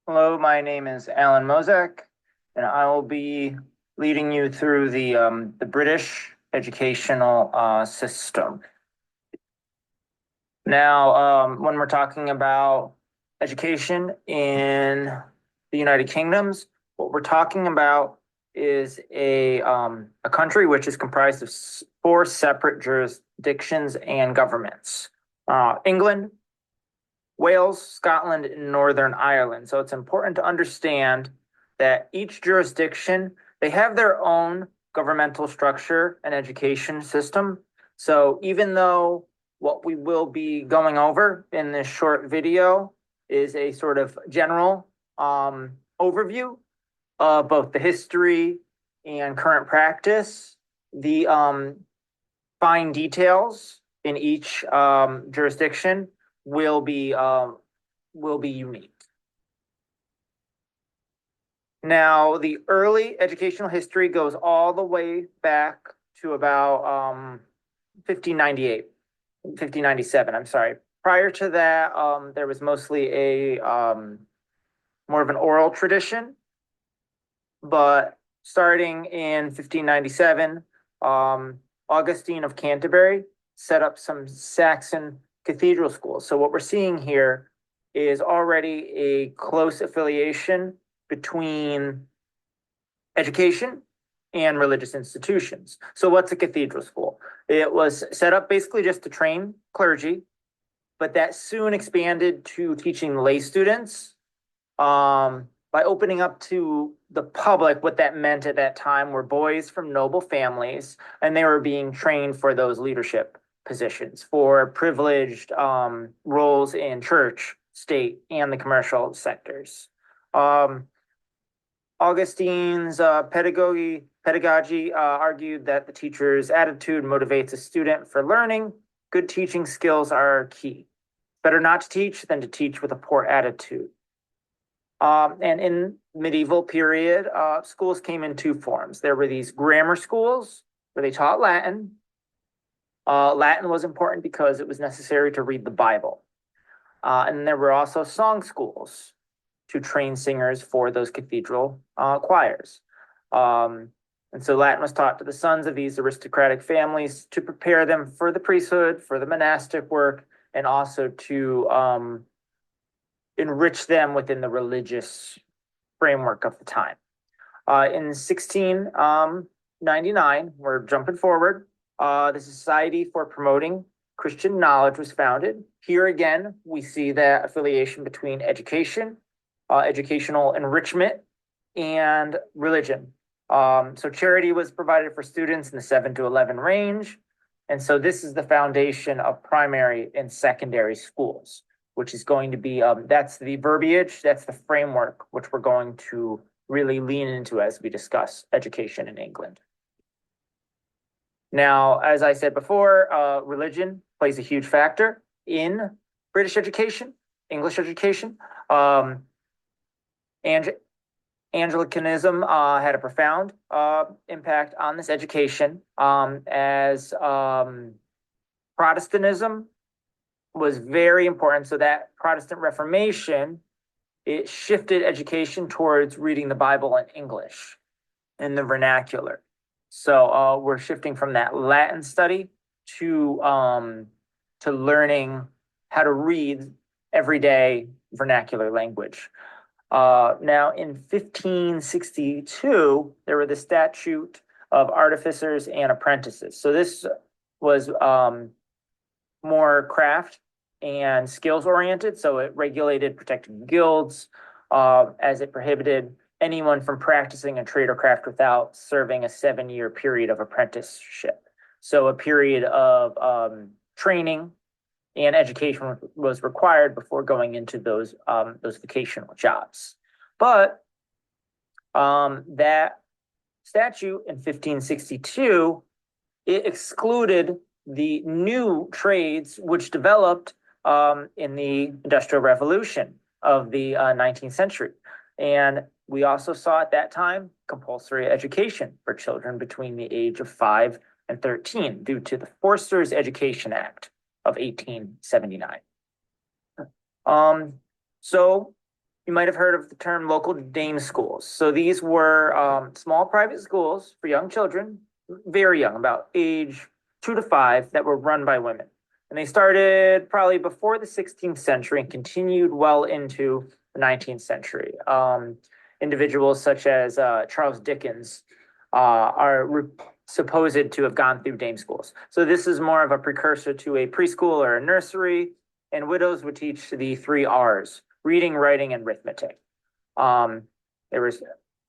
Hello, my name is Alan Mozek, and I will be leading you through the British educational system. Now, when we're talking about education in the United Kingdoms, what we're talking about is a country which is comprised of four separate jurisdictions and governments: England, Wales, Scotland, and Northern Ireland. So it's important to understand that each jurisdiction, they have their own governmental structure and education system. So even though what we will be going over in this short video is a sort of general overview of both the history and current practice, the fine details in each jurisdiction will be unique. Now, the early educational history goes all the way back to about 1598, 1597, I'm sorry. Prior to that, there was mostly a more of an oral tradition, but starting in 1597, Augustine of Canterbury set up some Saxon cathedral schools. So what we're seeing here is already a close affiliation between education and religious institutions. So what's a cathedral school? It was set up basically just to train clergy, but that soon expanded to teaching lay students. By opening up to the public, what that meant at that time were boys from noble families, and they were being trained for those leadership positions, for privileged roles in church, state, and the commercial sectors. Augustine's pedagogy argued that the teacher's attitude motivates a student for learning. Good teaching skills are key. Better not to teach than to teach with a poor attitude. And in medieval period, schools came in two forms. There were these grammar schools where they taught Latin. Latin was important because it was necessary to read the Bible. And there were also song schools to train singers for those cathedral choirs. And so Latin was taught to the sons of these aristocratic families to prepare them for the priesthood, for the monastic work, and also to enrich them within the religious framework of the time. In 1699, we're jumping forward, the Society for Promoting Christian Knowledge was founded. Here again, we see that affiliation between education, educational enrichment, and religion. So charity was provided for students in the 7 to 11 range. And so this is the foundation of primary and secondary schools, which is going to be, that's the verbiage, that's the framework, which we're going to really lean into as we discuss education in England. Now, as I said before, religion plays a huge factor in British education, English education. And Anglicanism had a profound impact on this education, as Protestantism was very important. So that Protestant Reformation, it shifted education towards reading the Bible in English, in the vernacular. So we're shifting from that Latin study to learning how to read everyday vernacular language. Now, in 1562, there were the Statute of Artificers and Apprentices. So this was more craft and skills oriented. So it regulated protected guilds, as it prohibited anyone from practicing a trade or craft without serving a 7-year period of apprenticeship. So a period of training and education was required before going into those vocational jobs. But that statute in 1562, it excluded the new trades which developed in the Industrial Revolution of the 19th century. And we also saw at that time compulsory education for children between the age of 5 and 13 due to the Forcers Education Act of 1879. So you might have heard of the term local dame schools. So these were small private schools for young children, very young, about age 2 to 5, that were run by women. And they started probably before the 16th century and continued well into the 19th century. Individuals such as Charles Dickens are supposed to have gone through dame schools. So this is more of a precursor to a preschool or a nursery, and widows would teach the 3 R's: reading, writing, and arithmetic. There was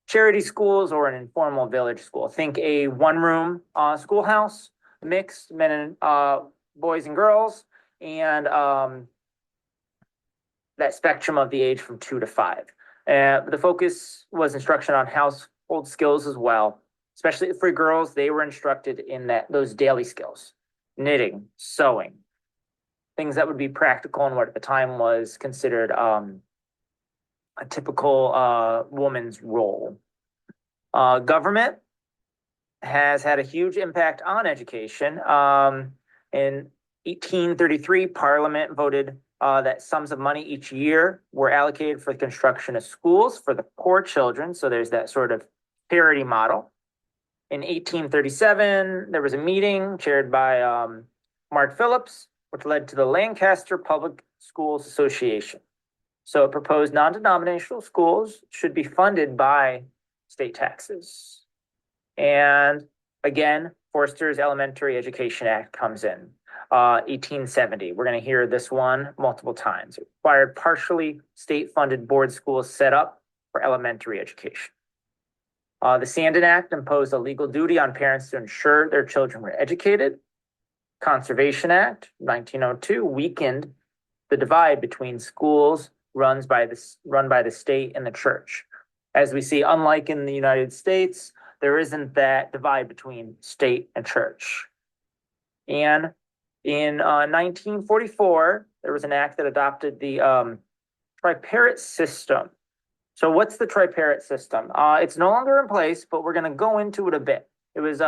charity schools or an informal village school. Think a one-room schoolhouse, mixed men and boys and girls, and that spectrum of the age from 2 to 5. The focus was instruction on household skills as well. Especially for girls, they were instructed in those daily skills: knitting, sewing, things that would be practical and what at the time was considered a typical woman's role. Government has had a huge impact on education. In 1833, Parliament voted that sums of money each year were allocated for the construction of schools for the poor children. So there's that sort of parity model. In 1837, there was a meeting chaired by Mark Phillips, which led to the Lancaster Public Schools Association. So it proposed non-denominational schools should be funded by state taxes. And again, Forster's Elementary Education Act comes in, 1870. We're going to hear this one multiple times. It required partially state-funded board schools set up for elementary education. The Sandin Act imposed a legal duty on parents to ensure their children were educated. Conservation Act, 1902, weakened the divide between schools run by the state and the church. As we see, unlike in the United States, there isn't that divide between state and church. And in 1944, there was an act that adopted the tripartite system. So what's the tripartite system? It's no longer in place, but we're going to go into it a bit. It was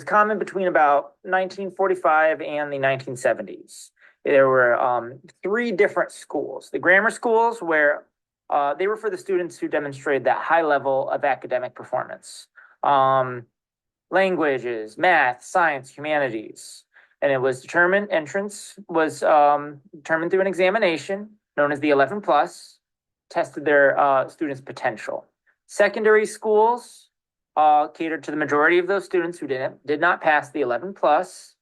common between about 1945 and the 1970s. There were 3 different schools. The grammar schools, where they were for the students who demonstrated that high level of academic performance. Languages, math, science, humanities. And it was determined, entrance was determined through an examination known as the 11 plus, tested their students' potential. Secondary schools catered to the majority of those students who did not pass the 11 plus,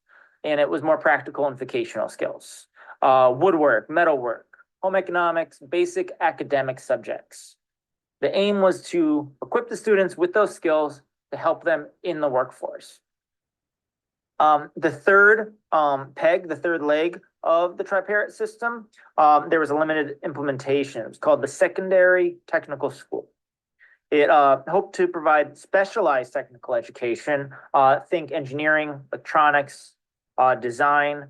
and it was more practical and vocational skills. Woodwork, metalwork, home economics, basic academic subjects. The aim was to equip the students with those skills to help them in the workforce. The third peg, the third leg of the tripartite system, there was a limited implementation. It was called the Secondary Technical School. It hoped to provide specialized technical education, think engineering, electronics, design,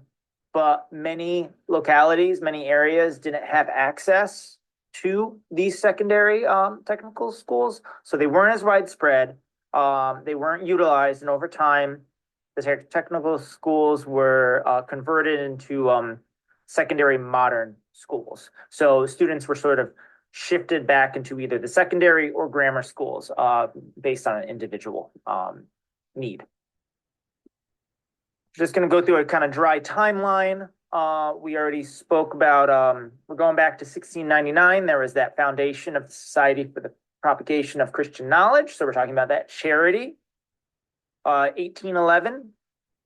but many localities, many areas didn't have access to these secondary technical schools, so they weren't as widespread. They weren't utilized, and over time, the technical schools were converted into secondary modern schools. So students were sort of shifted back into either the secondary or grammar schools based on an individual need. Just going to go through a kind of dry timeline. We already spoke about, we're going back to 1699. There was that foundation of the Society for the Propagation of Christian Knowledge. So we're talking about that charity. 1811,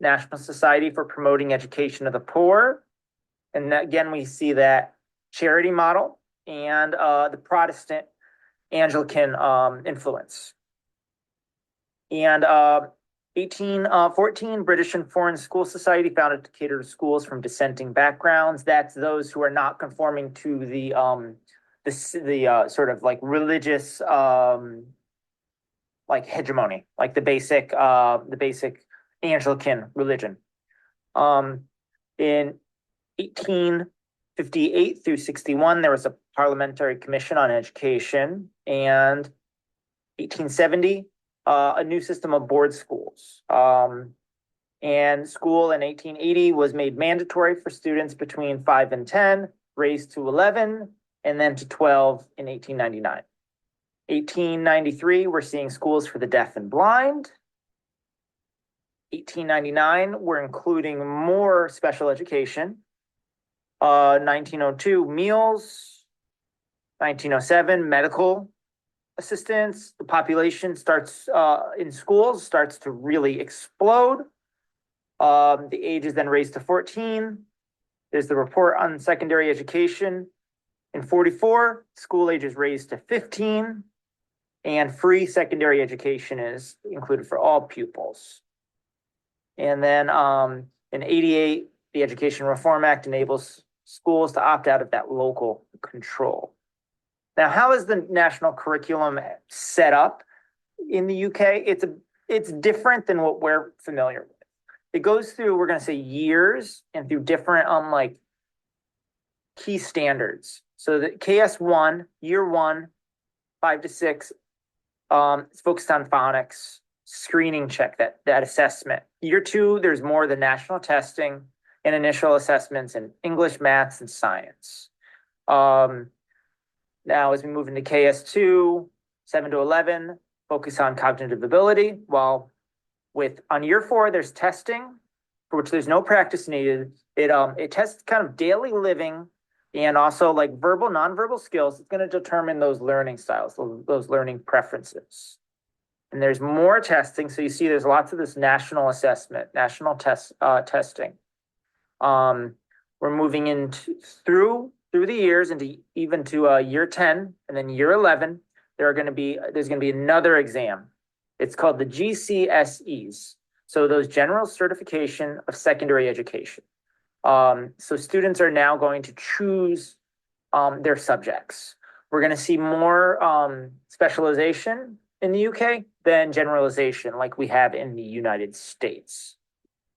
National Society for Promoting Education of the Poor. And again, we see that charity model and the Protestant Anglican influence. And 1814, British and Foreign School Society founded to cater to schools from dissenting backgrounds. That's those who are not conforming to the sort of like religious like hegemony, like the basic Anglican religion. In 1858 through 61, there was a parliamentary commission on education, and 1870, a new system of board schools. And school in 1880 was made mandatory for students between 5 and 10, raised to 11 and then to 12 in 1899. 1893, we're seeing schools for the deaf and blind. 1899, we're including more special education. 1902, meals. 1907, medical assistance. The population starts in schools starts to really explode. The age is then raised to 14. There's the report on secondary education. In 44, school age is raised to 15, and free secondary education is included for all pupils. And then in 88, the Education Reform Act enables schools to opt out of that local control. Now, how is the national curriculum set up in the UK? It's different than what we're familiar with. It goes through, we're going to say, years and through different like key standards. So the KS1, year 1, 5 to 6, it's focused on phonics, screening check, that assessment. Year 2, there's more of the national testing and initial assessments in English, maths, and science. Now, as we move into KS2, 7 to 11, focus on cognitive ability, while on year 4, there's testing, for which there's no practice needed. It tests kind of daily living and also like verbal, nonverbal skills. It's going to determine those learning styles, those learning preferences. And there's more testing. So you see there's lots of this national assessment, national testing. We're moving into through the years into even to year 10 and then year 11. There's going to be another exam. It's called the GCSEs. So those General Certification of Secondary Education. So students are now going to choose their subjects. We're going to see more specialization in the UK than generalization like we have in the United States.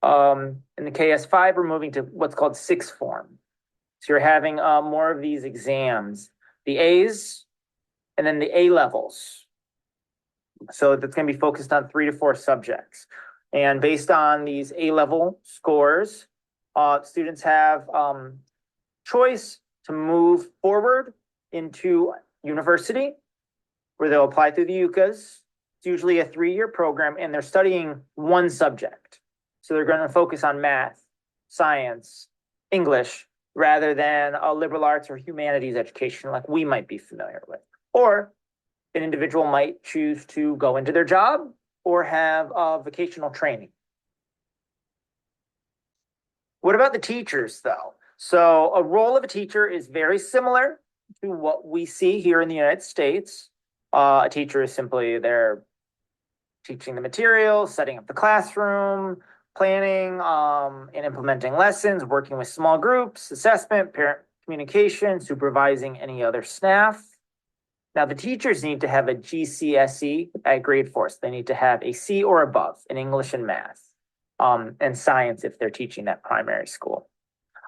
In the KS5, we're moving to what's called sixth form. So you're having more of these exams, the A's and then the A levels. So that's going to be focused on 3 to 4 subjects. And based on these A level scores, students have choice to move forward into university, where they'll apply through the UCAs. It's usually a 3-year program, and they're studying one subject. So they're going to focus on math, science, English, rather than a liberal arts or humanities education like we might be familiar with. Or an individual might choose to go into their job or have vocational training. What about the teachers, though? So a role of a teacher is very similar to what we see here in the United States. A teacher is simply there teaching the materials, setting up the classroom, planning and implementing lessons, working with small groups, assessment, parent communication, supervising any other staff. Now, the teachers need to have a GCSE at grade 4. So they need to have a C or above in English and math, and science if they're teaching that primary school.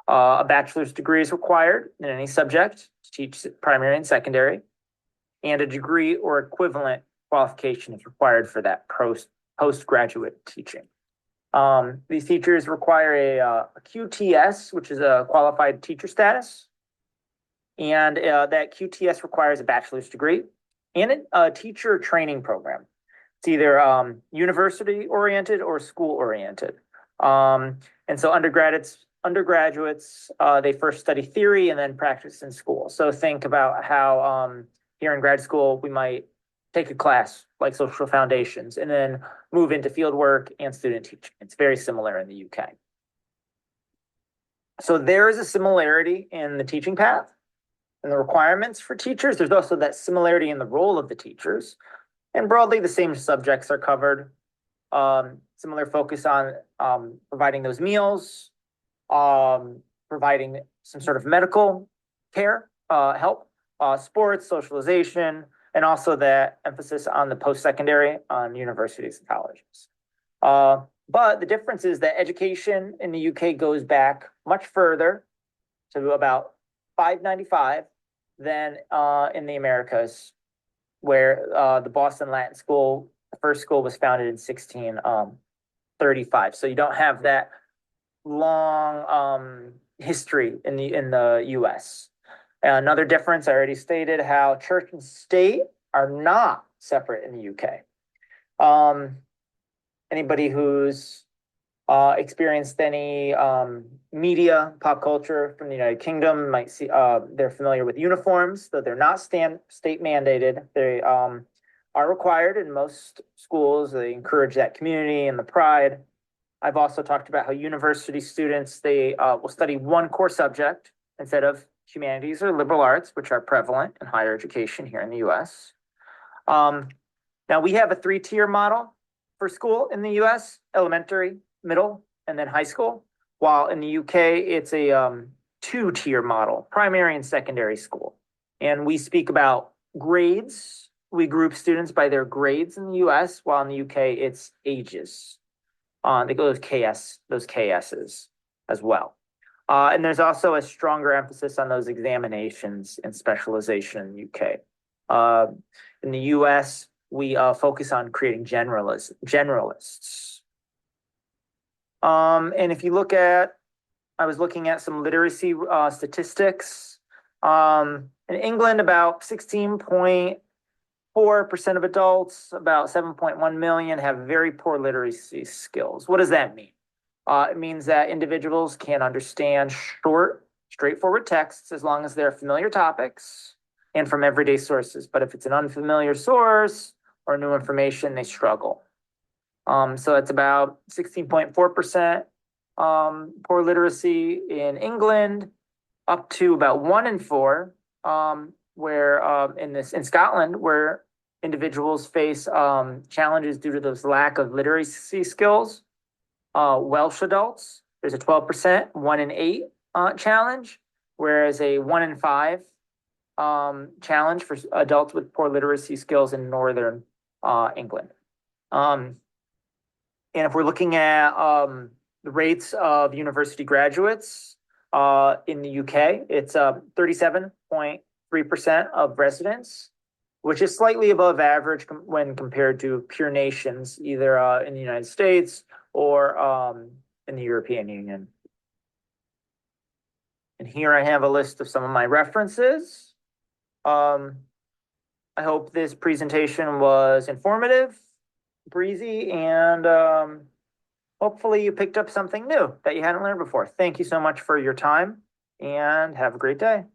A bachelor's degree is required in any subject to teach primary and secondary, and a degree or equivalent qualification is required for that postgraduate teaching. These teachers require a QTS, which is a qualified teacher status. And that QTS requires a bachelor's degree and a teacher training program. It's either university oriented or school oriented. And so undergraduates, they first study theory and then practice in school. So think about how here in grad school, we might take a class like social foundations and then move into field work and student teaching. It's very similar in the UK. So there is a similarity in the teaching path and the requirements for teachers. There's also that similarity in the role of the teachers. And broadly, the same subjects are covered. Similar focus on providing those meals, providing some sort of medical care, help, sports, socialization, and also that emphasis on the post-secondary on universities and colleges. But the difference is that education in the UK goes back much further to about 595 than in the Americas, where the Boston Latin School, the first school, was founded in 1635. So you don't have that long history in the US. Another difference, I already stated how church and state are not separate in the UK. Anybody who's experienced any media, pop culture from the United Kingdom might see they're familiar with uniforms, though they're not state mandated. They are required in most schools. They encourage that community and the pride. I've also talked about how university students, they will study one core subject instead of humanities or liberal arts, which are prevalent in higher education here in the US. Now we have a 3-tier model for school in the US: elementary, middle, and then high school. While in the UK, it's a 2-tier model: primary and secondary school. And we speak about grades. We group students by their grades in the US, while in the UK, it's ages. They go those KSs as well. And there's also a stronger emphasis on those examinations and specialization in the UK. In the US, we focus on creating generalists. And if you look at, I was looking at some literacy statistics. In England, about 16.4% of adults, about 7.1 million, have very poor literacy skills. What does that mean? It means that individuals can understand short, straightforward texts as long as they're familiar topics and from everyday sources. But if it's an unfamiliar source or new information, they struggle. So it's about 16.4% poor literacy in England, up to about 1 in 4, where in Scotland, where individuals face challenges due to those lack of literacy skills. Welsh adults, there's a 12%, 1 in 8 challenge, whereas a 1 in 5 challenge for adults with poor literacy skills in Northern England. And if we're looking at the rates of university graduates in the UK, it's 37.3% of residents, which is slightly above average when compared to peer nations, either in the United States or in the European Union. And here I have a list of some of my references. I hope this presentation was informative, breezy, and hopefully you picked up something new that you hadn't learned before. Thank you so much for your time, and have a great day.